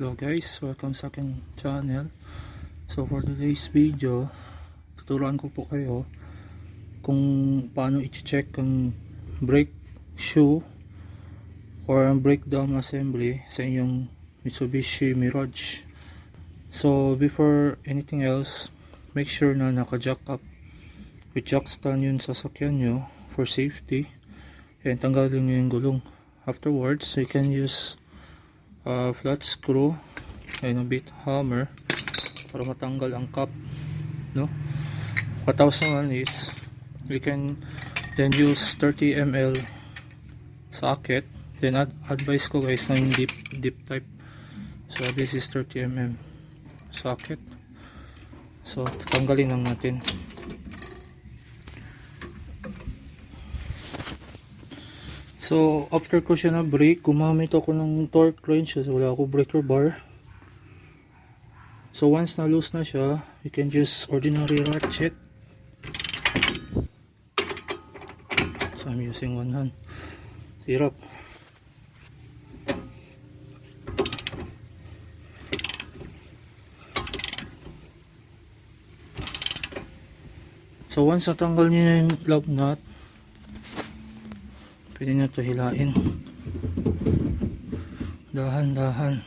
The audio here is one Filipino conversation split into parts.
Hello guys, welcome sa aking channel. So for today's video, tuturuan ko po kayo kung paano i-check ang brake shoe or ang brake drum assembly sa inyong Mitsubishi Mirage. So before anything else, make sure na naka-jack up with jack stand yun sa sakyan nyo for safety, and tanggalin nyo yung gulong. Afterwards, you can use flat screw and a bit hammer para matanggal ang cap, no? What else naman is we can then use 30 ml socket. Then advice ko guys na yung deep type. So this is 30 mm socket. So tatanggalin lang natin. So after ko siya na brake, gumamit ako ng torque wrench kasi wala ako breaker bar. So once na loose na siya, you can just ordinary ratchet. So I'm using one hand. Sirap. So once natanggal niyo yung lug nut, pwede nyo ito hilain. Dahan-dahan.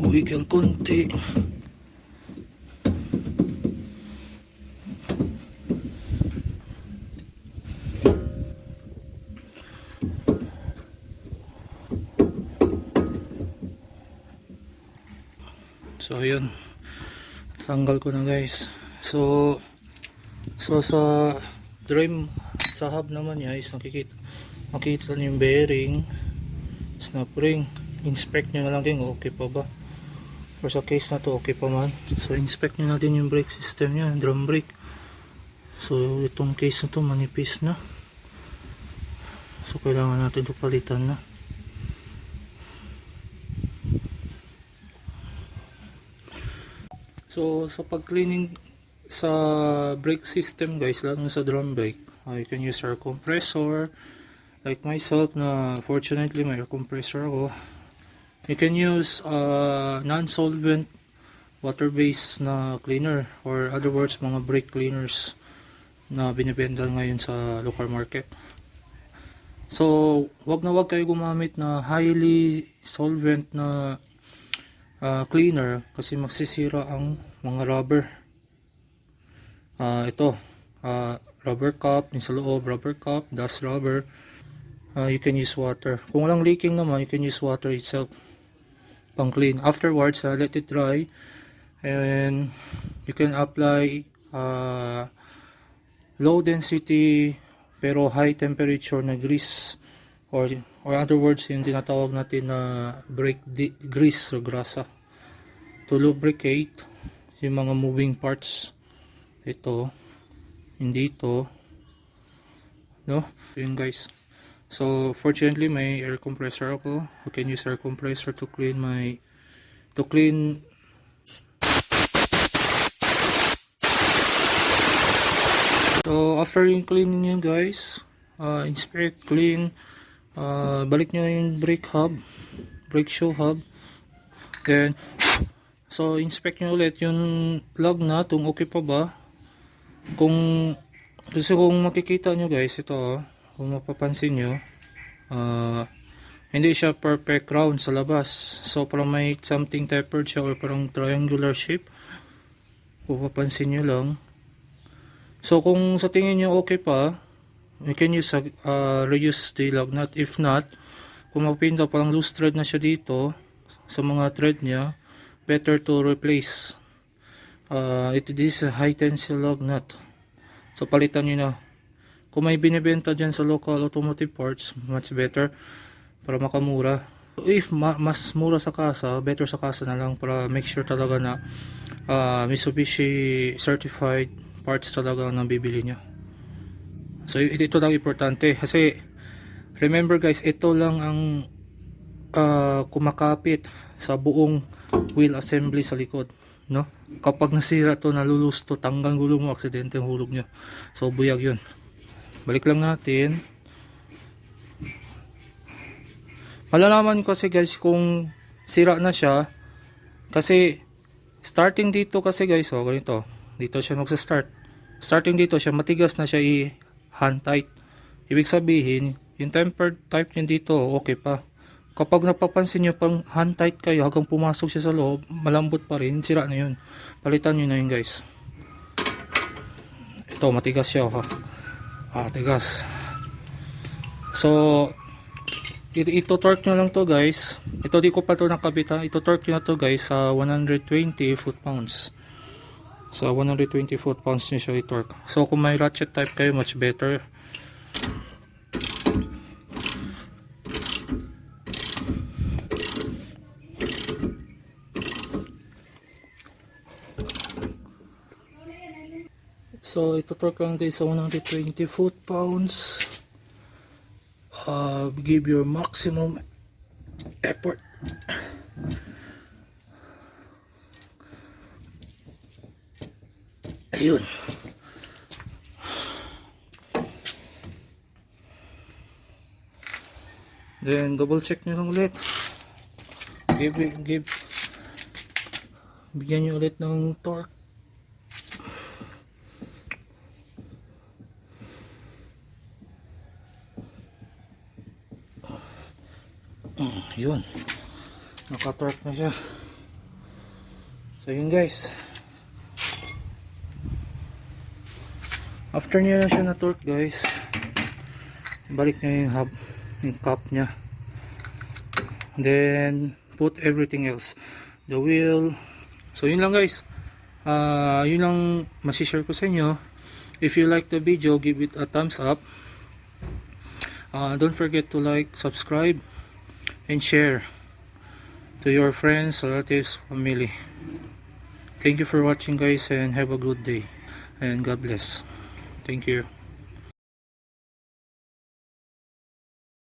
Wiggle konti. So yun, tanggal ko na guys. So sa drum, sa hub naman niya is makikita niyo yung bearing, snap ring. Inspect nyo na lang din okay pa ba, or sa case na to okay pa man. So inspect nyo na din yung brake system niya, drum brake. So itong case na to manipis na, so kailangan natin ito palitan na. So sa pag-cleaning sa brake system guys, lalo sa drum brake, you can use air compressor. Like myself na fortunately may air compressor ako. You can use non-solvent water-based na cleaner, or other words mga brake cleaners na binibenta ngayon sa local market. So wag na wag kayo gumamit na highly solvent na cleaner kasi magsisira ang mga rubber. Rubber cup, yung sa loob, rubber cup, dust rubber. You can use water. Kung walang leaking naman, you can use water itself pang clean. Afterwards, let it dry, and you can apply low density pero high temperature na grease, or other words yung tinatawag natin na brake grease o grasa, to lubricate yung mga moving parts. Ito, hindi ito, no? Yun guys. So fortunately may air compressor ako. I can use air compressor to clean So after yung cleaning nyo guys, inspect, clean, balik nyo yung brake shoe hub. Then so inspect nyo ulit yung lug nut kung okay pa ba. Kung makikita nyo guys, ito kung mapapansin nyo, hindi siya perfect round sa labas. So parang may something tapered siya, or parang triangular shape. Kung mapapansin nyo lang. So kung sa tingin nyo okay pa, you can use reuse the lug nut. If not, kung mapinta parang loose thread na siya dito sa mga thread niya, better to replace. This is a high tensile lug nut. So palitan nyo na. Kung may binibenta dyan sa local automotive parts, much better para makamura. If mas mura sa kasa, better sa kasa na lang para make sure talaga na Mitsubishi certified parts talaga ang bibili nyo. So ito lang importante, kasi remember guys, ito lang ang kumakapit sa buong wheel assembly sa likod, no? Kapag nasira to, nalulus to, tanggang gulong mo, aksidente ang hulog nyo. So buyag yun. Balik lang natin. Malalaman ko kasi guys kung sira na siya kasi starting dito kasi guys, oh ganito, dito siya magsa-start. Starting dito siya, matigas na siya hand tight. Ibig sabihin yung tempered type niya dito okay pa. Kapag napapansin nyo pang hand tight kayo hanggang pumasok siya sa loob, malambot pa rin, sira na yun. Palitan nyo na yun guys. Ito matigas siya ha. Tigas. So ito torque nyo lang to guys. Ito di ko pa to nakabit ha. Ito torque nyo na to guys sa 120 foot-pounds. Sa 120 foot-pounds nyo siya i-torque. So kung may ratchet type kayo, much better. So ito torque lang guys sa 120 foot-pounds. Give your maximum effort. Ayun. Then double check nyo lang ulit. Bigyan nyo ulit ng torque. Yun, naka-torque na siya. So yun guys, after nyo na siya na-torque guys, balik nyo yung hub, yung cap nya, then put everything else, the wheel. So yun lang guys, yun lang masishare ko sa inyo. If you like the video, give it a thumbs up. Don't forget to like, subscribe, and share to your friends, relatives, family. Thank you for watching guys, and have a good day, and God bless. Thank you.